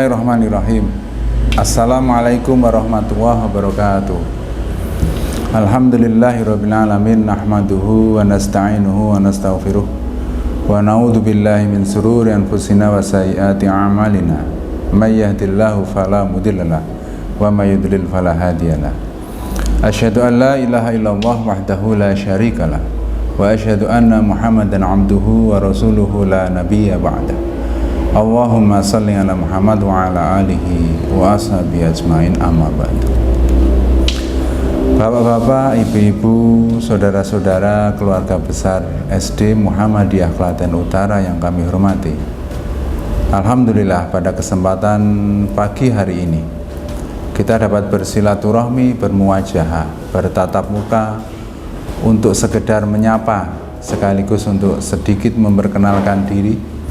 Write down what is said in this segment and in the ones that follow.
Bismillahirrahmanirrahim. Assalamualaikum warahmatullahi wabarakatuh. Alhamdulillahirabbil alamin, nahmaduhu wa nasta'inuhu wa nastaghfiruh wa na'udzu billahi min shururi anfusina wa sayyiati a'malina. May yahdihillahu fala mudhillalah wa may yudlil fala hadiyalah. Asyhadu an la ilaha illallah wahdahu la syarikalah wa asyhadu anna Muhammadan 'abduhu wa rasuluhu la nabiyya ba'da. Allahumma salli ala Muhammad wa ala alihi wa ashabihi ajmain, amma ba'du. Bapak-bapak, ibu-ibu, saudara-saudara keluarga besar SD Muhammadiyah Klaten Utara yang kami hormati, alhamdulillah pada kesempatan pagi hari ini kita dapat bersilaturahmi, bermuwajahah, bertatap muka untuk sekedar menyapa sekaligus untuk sedikit memperkenalkan diri,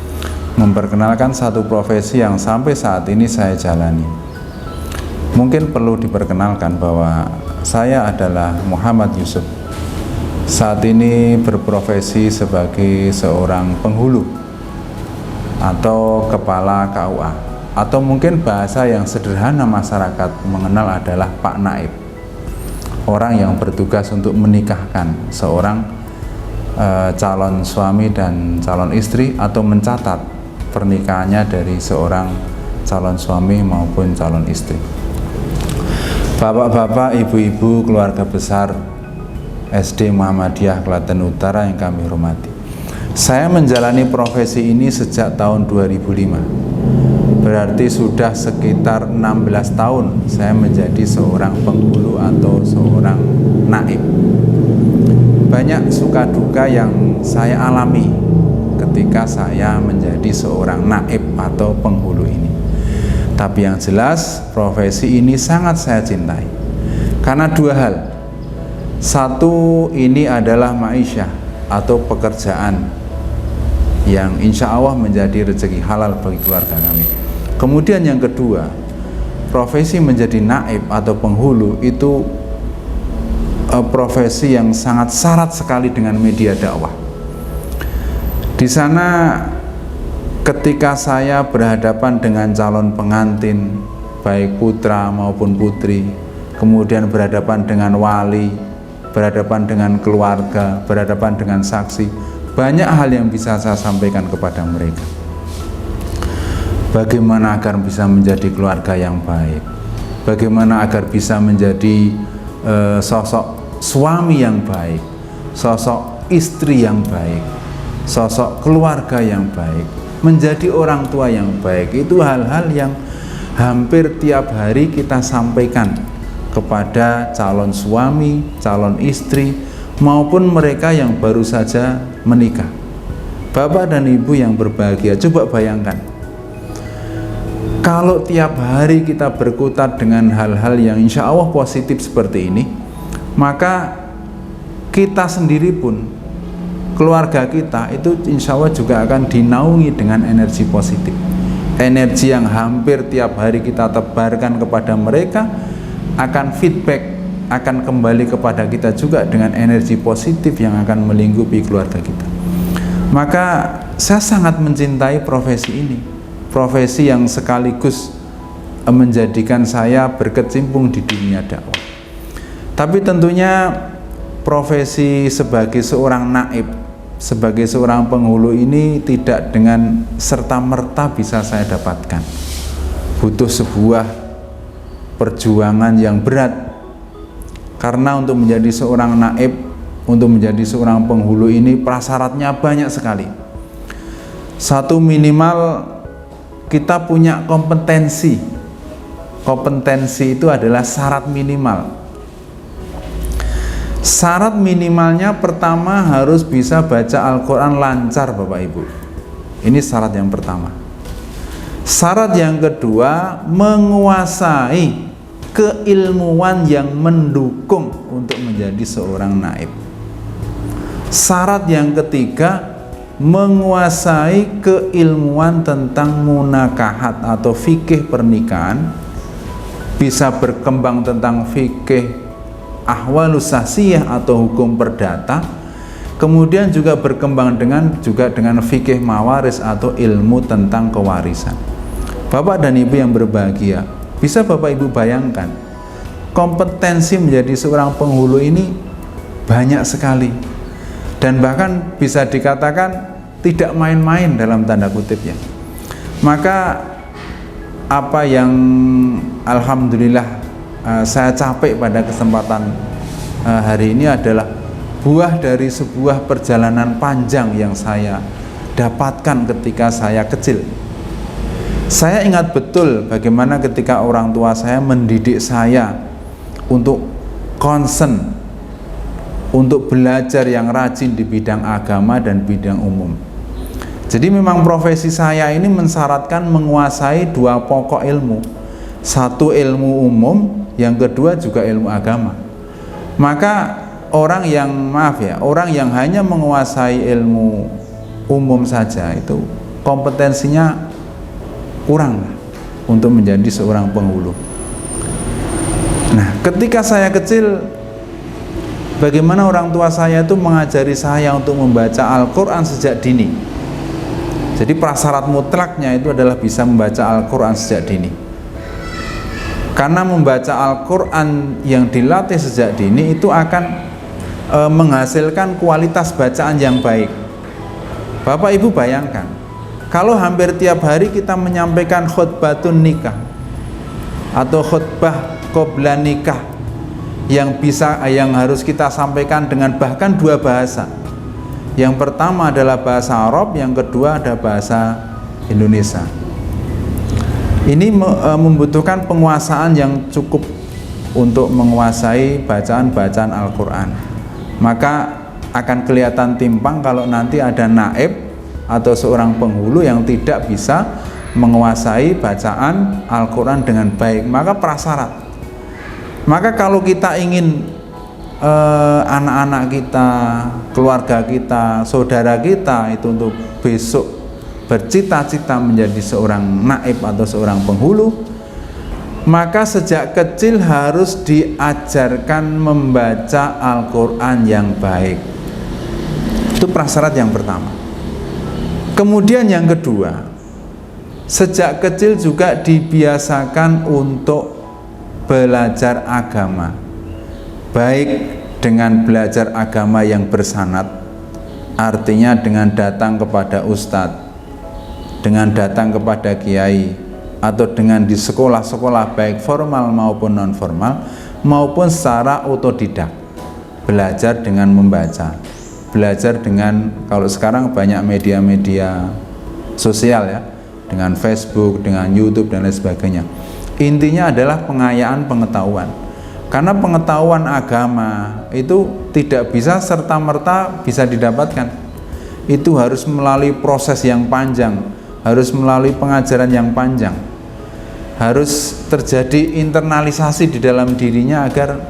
memperkenalkan satu profesi yang sampai saat ini saya jalani. Mungkin perlu diperkenalkan bahwa saya adalah Muhammad Yusuf. Saat ini berprofesi sebagai seorang penghulu atau kepala KUA, atau mungkin bahasa yang sederhana masyarakat mengenal adalah Pak Naib, orang yang bertugas untuk menikahkan seorang calon suami dan calon istri, atau mencatat pernikahannya dari seorang calon suami maupun calon istri. Bapak-bapak, ibu-ibu, keluarga besar SD Muhammadiyah Klaten Utara yang kami hormati, saya menjalani profesi ini sejak tahun 2005. Berarti sudah sekitar 16 tahun saya menjadi seorang penghulu atau seorang naib. Banyak suka duka yang saya alami ketika saya menjadi seorang naib atau penghulu ini. Tapi yang jelas profesi ini sangat saya cintai karena dua hal. Satu, ini adalah ma'isyah atau pekerjaan yang insya Allah menjadi rezeki halal bagi keluarga kami. Kemudian yang kedua, profesi menjadi naib atau penghulu itu profesi yang sangat syarat sekali dengan media dakwah. Di sana ketika saya berhadapan dengan calon pengantin, baik putra maupun putri, kemudian berhadapan dengan wali, berhadapan dengan keluarga, berhadapan dengan saksi, banyak hal yang bisa saya sampaikan kepada mereka. Bagaimana agar bisa menjadi keluarga yang baik, bagaimana agar bisa menjadi sosok suami yang baik, sosok istri yang baik, sosok keluarga yang baik, menjadi orang tua yang baik. Itu hal-hal yang hampir tiap hari kita sampaikan kepada calon suami, calon istri, maupun mereka yang baru saja menikah. Bapak dan ibu yang berbahagia, coba bayangkan kalau tiap hari kita berkutat dengan hal-hal yang insya Allah positif seperti ini, maka kita sendiri pun, keluarga kita itu insya Allah juga akan dinaungi dengan energi positif. Energi yang hampir tiap hari kita tebarkan kepada mereka akan feedback, akan kembali kepada kita juga dengan energi positif yang akan melingkupi keluarga kita. Maka saya sangat mencintai profesi ini, profesi yang sekaligus menjadikan saya berkecimpung di dunia dakwah. Tapi tentunya profesi sebagai seorang naib, sebagai seorang penghulu ini tidak dengan serta-merta bisa saya dapatkan. Butuh sebuah perjuangan yang berat, karena untuk menjadi seorang naib, untuk menjadi seorang penghulu ini prasyaratnya banyak sekali. Satu, minimal kita punya kompetensi. Kompetensi itu adalah syarat minimal. Syarat minimalnya pertama harus bisa baca Al-Quran lancar, Bapak Ibu. Ini syarat yang pertama. Syarat yang kedua, menguasai keilmuan yang mendukung untuk menjadi seorang naib. Syarat yang ketiga, menguasai keilmuan tentang munakahat atau fikih pernikahan, bisa berkembang tentang fikih ahwalus sahsiyah atau hukum perdata, kemudian juga berkembang dengan fikih mawaris atau ilmu tentang kewarisan. Bapak dan Ibu yang berbahagia, bisa Bapak Ibu bayangkan, kompetensi menjadi seorang penghulu ini banyak sekali, dan bahkan bisa dikatakan tidak main-main dalam tanda kutip ya. Maka apa yang alhamdulillah saya capai pada kesempatan hari ini adalah buah dari sebuah perjalanan panjang yang saya dapatkan ketika saya kecil. Saya ingat betul bagaimana ketika orang tua saya mendidik saya untuk concern, untuk belajar yang rajin di bidang agama dan bidang umum. Jadi memang profesi saya ini mensyaratkan menguasai dua pokok ilmu. Satu ilmu umum, yang kedua juga ilmu agama. Maka orang yang hanya menguasai ilmu umum saja itu kompetensinya kurang untuk menjadi seorang penghulu. Nah, ketika saya kecil, bagaimana orang tua saya itu mengajari saya untuk membaca Al-Quran sejak dini. Jadi prasyarat mutlaknya itu adalah bisa membaca Al-Quran sejak dini. Karena membaca Al-Quran yang dilatih sejak dini itu akan menghasilkan kualitas bacaan yang baik. Bapak Ibu bayangkan, kalau hampir tiap hari kita menyampaikan khutbatun nikah atau khutbah qobla nikah yang harus kita sampaikan dengan bahkan dua bahasa. Yang pertama adalah bahasa Arab, yang kedua ada bahasa Indonesia. Ini membutuhkan penguasaan yang cukup untuk menguasai bacaan-bacaan Al-Quran. Maka akan kelihatan timpang kalau nanti ada naib atau seorang penghulu yang tidak bisa menguasai bacaan Al-Quran dengan baik. Maka prasyarat. Maka kalau kita ingin anak-anak kita, keluarga kita, saudara kita itu untuk besok bercita-cita menjadi seorang naib atau seorang penghulu, maka sejak kecil harus diajarkan membaca Al-Quran yang baik. Itu prasyarat yang pertama. Kemudian yang kedua, sejak kecil juga dibiasakan untuk belajar agama, baik dengan belajar agama yang bersanad, artinya dengan datang kepada ustadz, dengan datang kepada kiai, atau dengan di sekolah-sekolah baik formal maupun non formal, maupun secara otodidak, belajar dengan membaca, belajar dengan, kalau sekarang banyak media-media sosial ya, dengan Facebook, dengan YouTube dan lain sebagainya. Intinya adalah pengayaan pengetahuan, karena pengetahuan agama itu tidak bisa serta-merta bisa didapatkan. Itu harus melalui proses yang panjang, harus melalui pengajaran yang panjang, harus terjadi internalisasi di dalam dirinya agar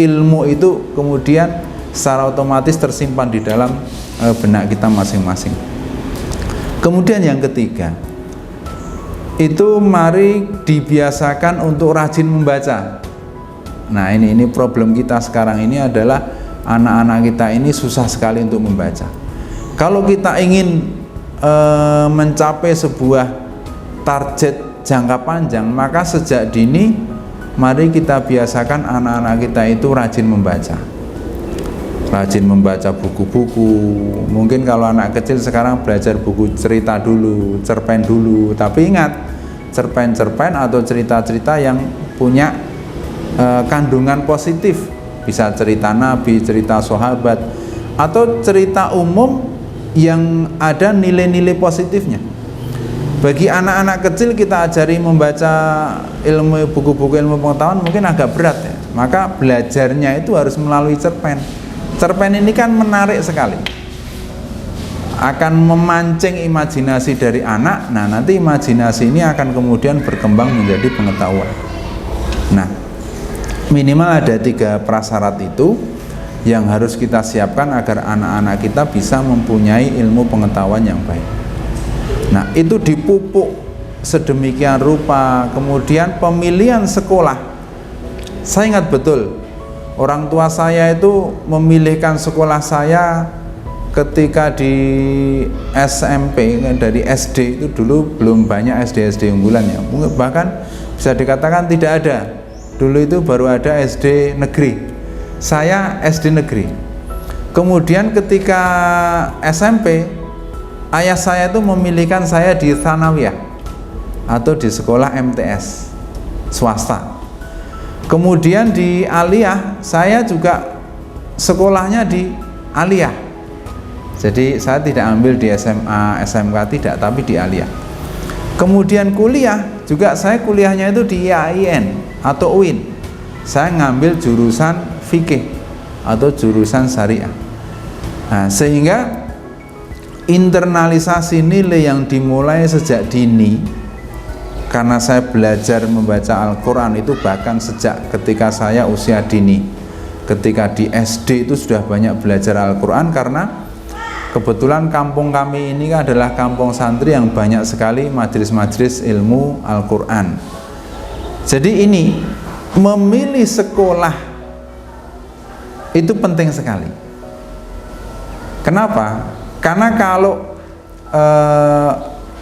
ilmu itu kemudian secara otomatis tersimpan di dalam benak kita masing-masing. Kemudian yang ketiga, itu mari dibiasakan untuk rajin membaca. Nah, ini problem kita sekarang ini adalah anak-anak kita ini susah sekali untuk membaca. Kalau kita ingin mencapai sebuah target jangka panjang, maka sejak dini mari kita biasakan anak-anak kita itu rajin membaca. Rajin membaca buku-buku. Mungkin kalau anak kecil sekarang belajar buku cerita dulu, cerpen dulu. Tapi ingat, cerpen-cerpen atau cerita-cerita yang punya kandungan positif. Bisa cerita nabi, cerita sahabat, atau cerita umum yang ada nilai-nilai positifnya. Bagi anak-anak kecil kita ajari membaca ilmu, buku-buku ilmu pengetahuan mungkin agak berat ya. Maka belajarnya itu harus melalui cerpen. Cerpen ini kan menarik sekali, akan memancing imajinasi dari anak. Nah, nanti imajinasi ini akan kemudian berkembang menjadi pengetahuan. Nah, minimal ada 3 prasyarat itu yang harus kita siapkan agar anak-anak kita bisa mempunyai ilmu pengetahuan yang baik. Nah, itu dipupuk sedemikian rupa. Kemudian pemilihan sekolah, saya ingat betul orang tua saya itu memilihkan sekolah saya ketika di SMP, dari SD itu dulu belum banyak SD unggulan ya, bahkan bisa dikatakan tidak ada. Dulu itu baru ada SD negeri. Saya SD negeri. Kemudian ketika SMP, ayah saya itu memilihkan saya di Tsanawiyah atau di sekolah MTS swasta. Kemudian di Aliyah, saya juga sekolahnya di Aliyah. Jadi saya tidak ambil di SMA, SMK tidak, tapi di Aliyah. Kemudian kuliah, juga saya kuliahnya itu di IAIN atau UIN. Saya ngambil jurusan fikih atau jurusan syariah. Nah, sehingga internalisasi nilai yang dimulai sejak dini, karena saya belajar membaca Al-Quran itu bahkan sejak ketika saya usia dini. Ketika di SD itu sudah banyak belajar Al-Quran, karena kebetulan kampung kami ini adalah kampung santri yang banyak sekali majelis-majelis ilmu Al-Quran. Jadi ini memilih sekolah itu penting sekali. Kenapa? Karena kalau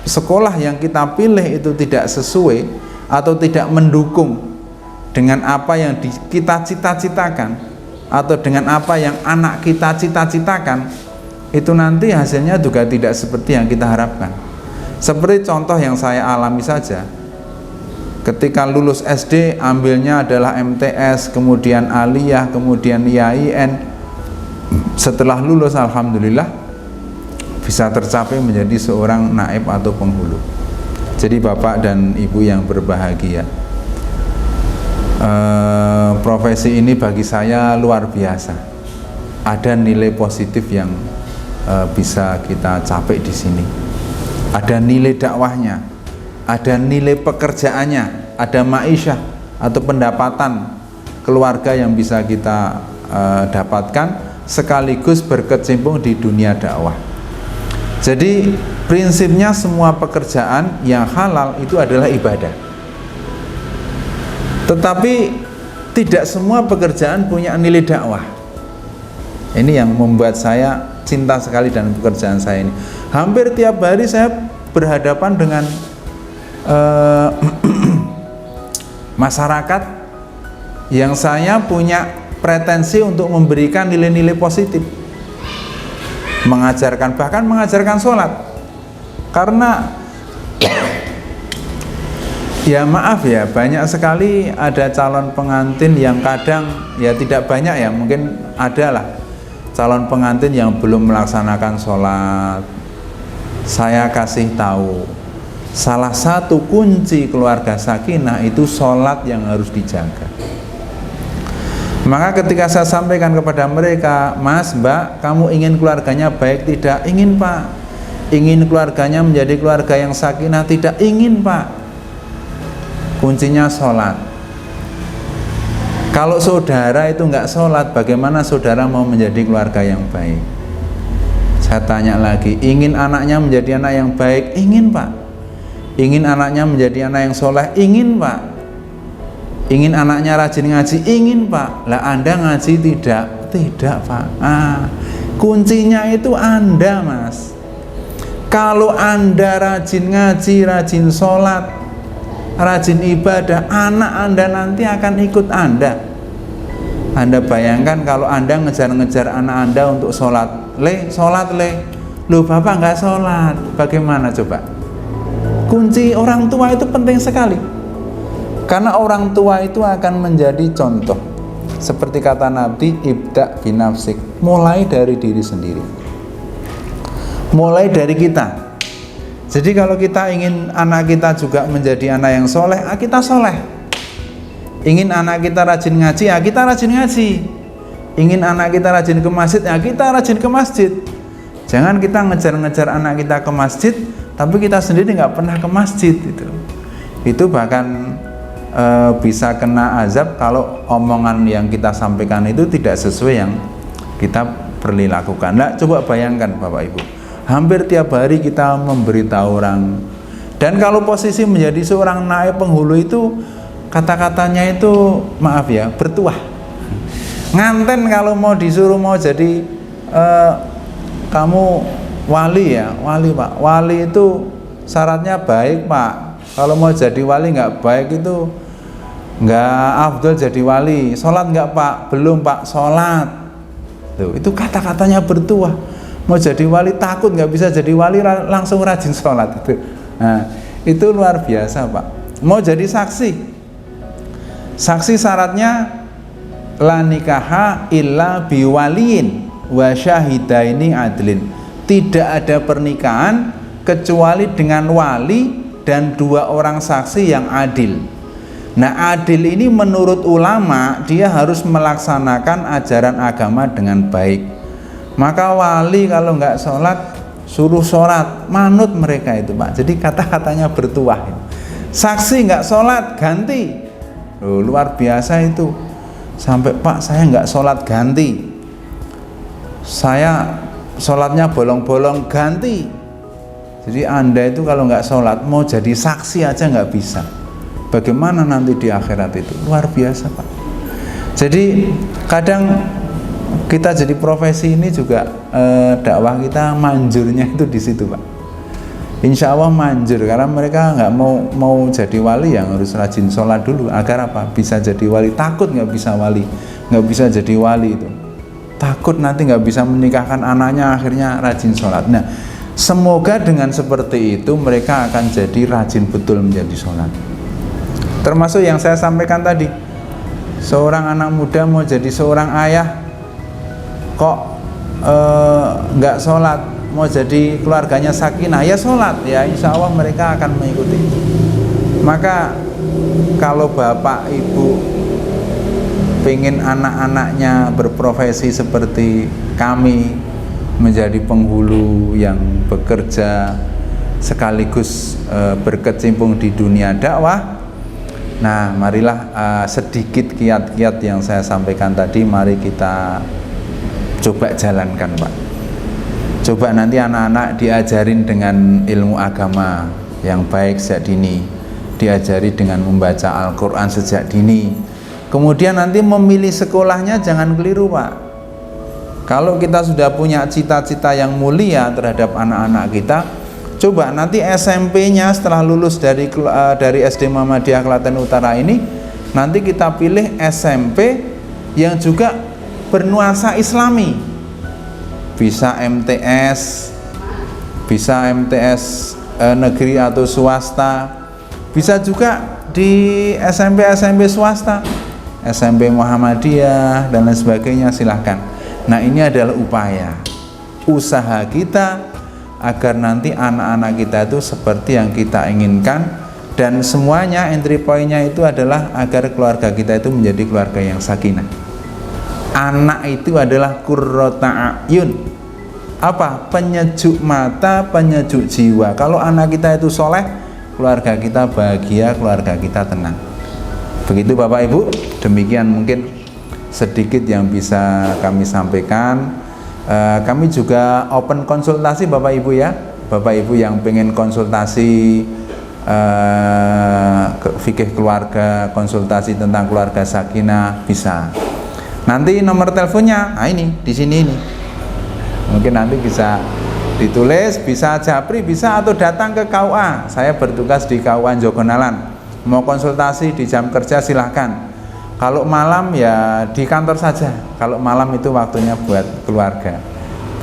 sekolah yang kita pilih itu tidak sesuai atau tidak mendukung dengan apa yang kita cita-citakan atau dengan apa yang anak kita cita-citakan, itu nanti hasilnya juga tidak seperti yang kita harapkan. Seperti contoh yang saya alami saja, ketika lulus SD ambilnya adalah MTS, kemudian Aliyah, kemudian IAIN. Setelah lulus alhamdulillah bisa tercapai menjadi seorang naib atau penghulu. Jadi bapak dan ibu yang berbahagia, profesi ini bagi saya luar biasa. Ada nilai positif yang bisa kita capai di sini. Ada nilai dakwahnya, ada nilai pekerjaannya, ada ma'isyah atau pendapatan keluarga yang bisa kita dapatkan, sekaligus berkecimpung di dunia dakwah. Jadi prinsipnya semua pekerjaan yang halal itu adalah ibadah. Tetapi tidak semua pekerjaan punya nilai dakwah. Ini yang membuat saya cinta sekali dengan pekerjaan saya ini. Hampir tiap hari saya berhadapan dengan masyarakat yang saya punya pretensi untuk memberikan nilai-nilai positif, mengajarkan, bahkan mengajarkan sholat. Karena ya maaf ya, banyak sekali ada calon pengantin yang kadang ya tidak banyak ya, mungkin adalah calon pengantin yang belum melaksanakan sholat. Saya kasih tahu, salah satu kunci keluarga sakinah itu sholat yang harus dijaga. Maka ketika saya sampaikan kepada mereka, Mas, Mbak, kamu ingin keluarganya baik? Tidak. Ingin, Pak. Ingin keluarganya menjadi keluarga yang sakinah? Tidak. Ingin, Pak. Kuncinya sholat. Kalau saudara itu enggak sholat, bagaimana saudara mau menjadi keluarga yang baik? Saya tanya lagi, ingin anaknya menjadi anak yang baik? Ingin, Pak. Ingin anaknya menjadi anak yang soleh? Ingin, Pak. Ingin anaknya rajin ngaji? Ingin, Pak. Lah Anda ngaji tidak? Tidak, Pak. Kuncinya itu Anda, Mas. Kalau Anda rajin ngaji, rajin sholat, rajin ibadah, anak Anda nanti akan ikut Anda. Anda bayangkan kalau Anda ngejar-ngejar anak Anda untuk sholat, sholat loh Bapak nggak sholat, bagaimana coba? Kunci orang tua itu penting sekali. Karena orang tua itu akan menjadi contoh. Seperti kata Nabi, ibda binafsik, mulai dari diri sendiri, mulai dari kita. Jadi kalau kita ingin anak kita juga menjadi anak yang soleh, kita soleh. Ingin anak kita rajin ngaji, kita rajin ngaji. Ingin anak kita rajin ke masjid, kita rajin ke masjid. Jangan kita ngejar-ngejar anak kita ke masjid, tapi kita sendiri nggak pernah ke masjid. Itu bahkan bisa kena azab kalau omongan yang kita sampaikan itu tidak sesuai yang kita perilakukan. Nah, coba bayangkan Bapak Ibu, hampir tiap hari kita memberitahu orang. Dan kalau posisi menjadi seorang naib penghulu itu, kata-katanya itu maaf ya, bertuah. Nganten kalau mau disuruh mau jadi kamu wali ya? Wali Pak, wali itu syaratnya baik Pak. Kalau mau jadi wali nggak baik itu nggak afdol jadi wali. Sholat nggak Pak? Belum Pak, sholat. Tuh, itu kata-katanya bertuah. Mau jadi wali takut nggak bisa jadi wali, langsung rajin sholat itu. Nah, itu luar biasa Pak. Mau jadi saksi, saksi syaratnya la nikaha illa biwaliin wa syahidaini adlin. Tidak ada pernikahan kecuali dengan wali dan 2 orang saksi yang adil. Nah, adil ini menurut ulama dia harus melaksanakan ajaran agama dengan baik. Maka wali kalau nggak sholat suruh sholat, manut mereka itu Pak. Jadi kata-katanya bertuah. Saksi nggak sholat ganti. Loh, luar biasa itu. Sampai Pak saya nggak sholat ganti, saya sholatnya bolong-bolong ganti. Jadi Anda itu kalau nggak sholat mau jadi saksi aja nggak bisa. Bagaimana nanti di akhirat itu? Luar biasa Pak. Jadi kadang kita jadi profesi ini juga dakwah kita manjurnya itu di situ Pak. Insya Allah manjur karena mereka nggak mau jadi wali yang harus rajin sholat dulu agar apa? Bisa jadi wali. Takut nggak bisa wali, nggak bisa jadi wali itu. Takut nanti nggak bisa menikahkan anaknya akhirnya rajin sholat. Nah, semoga dengan seperti itu mereka akan jadi rajin betul menjadi sholat. Termasuk yang saya sampaikan tadi, seorang anak muda mau jadi seorang ayah kok nggak sholat, mau jadi keluarganya sakinah ya sholat, ya insya Allah mereka akan mengikuti. Maka kalau bapak ibu pengen anak-anaknya berprofesi seperti kami, menjadi penghulu yang bekerja sekaligus berkecimpung di dunia dakwah, nah marilah sedikit kiat-kiat yang saya sampaikan tadi mari kita coba jalankan Pak. Coba nanti anak-anak diajarin dengan ilmu agama yang baik sejak dini, diajari dengan membaca Al-Quran sejak dini. Kemudian nanti memilih sekolahnya jangan keliru Pak. Kalau kita sudah punya cita-cita yang mulia terhadap anak-anak kita, coba nanti SMP-nya setelah lulus dari SD Muhammadiyah Klaten Utara ini, nanti kita pilih SMP yang juga bernuansa Islami. Bisa MTS, bisa MTS negeri atau swasta, bisa juga di SMP swasta, SMP Muhammadiyah dan lain sebagainya, silahkan. Nah, ini adalah upaya usaha kita agar nanti anak-anak kita itu seperti yang kita inginkan, dan semuanya entry point-nya itu adalah agar keluarga kita itu menjadi keluarga yang sakinah. Anak itu adalah qurrata a'yun. Apa? Penyejuk mata, penyejuk jiwa. Kalau anak kita itu soleh, keluarga kita bahagia, keluarga kita tenang. Begitu Bapak Ibu, demikian mungkin sedikit yang bisa kami sampaikan. Kami juga open konsultasi Bapak Ibu ya. Bapak Ibu yang pengen konsultasi fikih keluarga, konsultasi tentang keluarga sakinah, bisa. Nanti nomor teleponnya, nah ini di sini ini. Mungkin nanti bisa ditulis, bisa japri, bisa atau datang ke KUA. Saya bertugas di KUA Jogonalan. Mau konsultasi di jam kerja silahkan. Kalau malam ya di kantor saja. Kalau malam itu waktunya buat keluarga.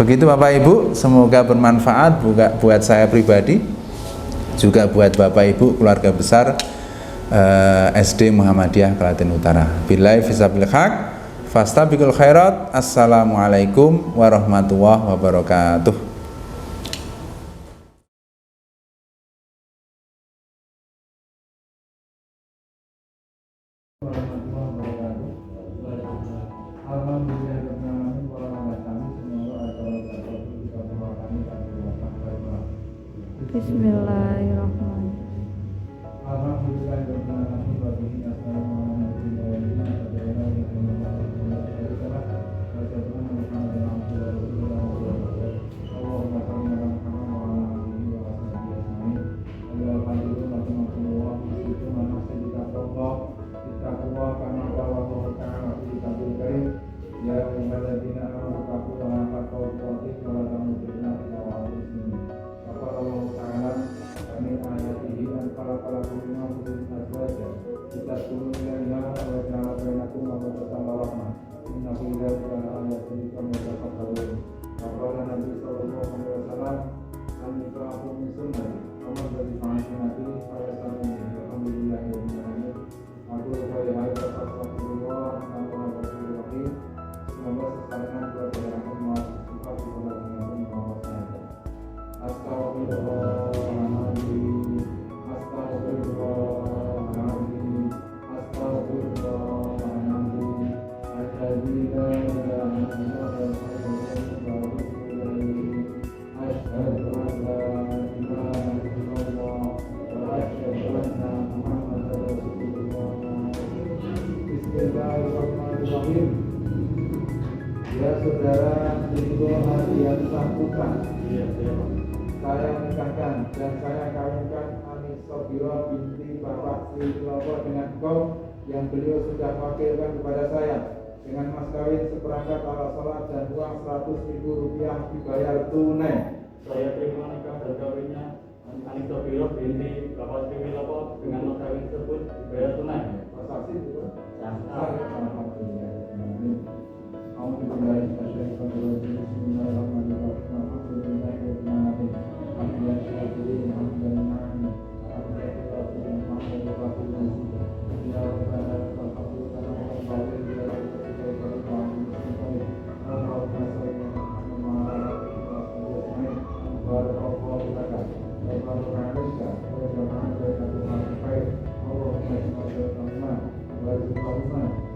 Begitu Bapak Ibu, semoga bermanfaat buat saya pribadi, juga buat Bapak Ibu keluarga besar SD Muhammadiyah Klaten Utara. Billahi fisabil haq. Fastabiqul khairat. Assalamualaikum warahmatullahi wabarakatuh. Bismillahirrahmanirrahim. Ya ayyuhalladzina amanu taqullaha haqqa tuqatih wa la tamutunna bertambah rahmat. Inna fi dzalika laayatin liqaumin yatafakkarun. Qala Nabi sallallahu alaihi wasallam, "An-nikāhu min sunnati, faman ladzi fa'ala sunnati falaysa minni." Alhamdulillahirabbil alamin. Aku lupa ya astagfirullah wa atubu ilaih. Semoga sesarengan keluarga yang maaf sifat kepada dengan maafnya. Astagfirullahaladzim, astagfirullahaladzim, astagfirullahaladzim. Asyhadu an la ilaha illallah wa asyhadu an la ilaha illallah wa asyhadu anna Muhammadar Rasulullah. Bismillahirrahmanirrahim. Ya saudara Ridho Hadian Sangkutan, saya menikahkan dan saya kawinkan Anis Sobiro binti Bapak Sri Wilopo dengan engkau yang beliau sudah wakilkan kepada saya dengan mas kawin seperangkat alat sholat dan uang 100.000 rupiah dibayar tunai. Saya terima nikah dan kawinnya Anis Sobiro binti Bapak Sri Wilopo dengan mas kawin tersebut dibayar tunai. Mas saksi itu? Sah. Alhamdulillah. Allahumma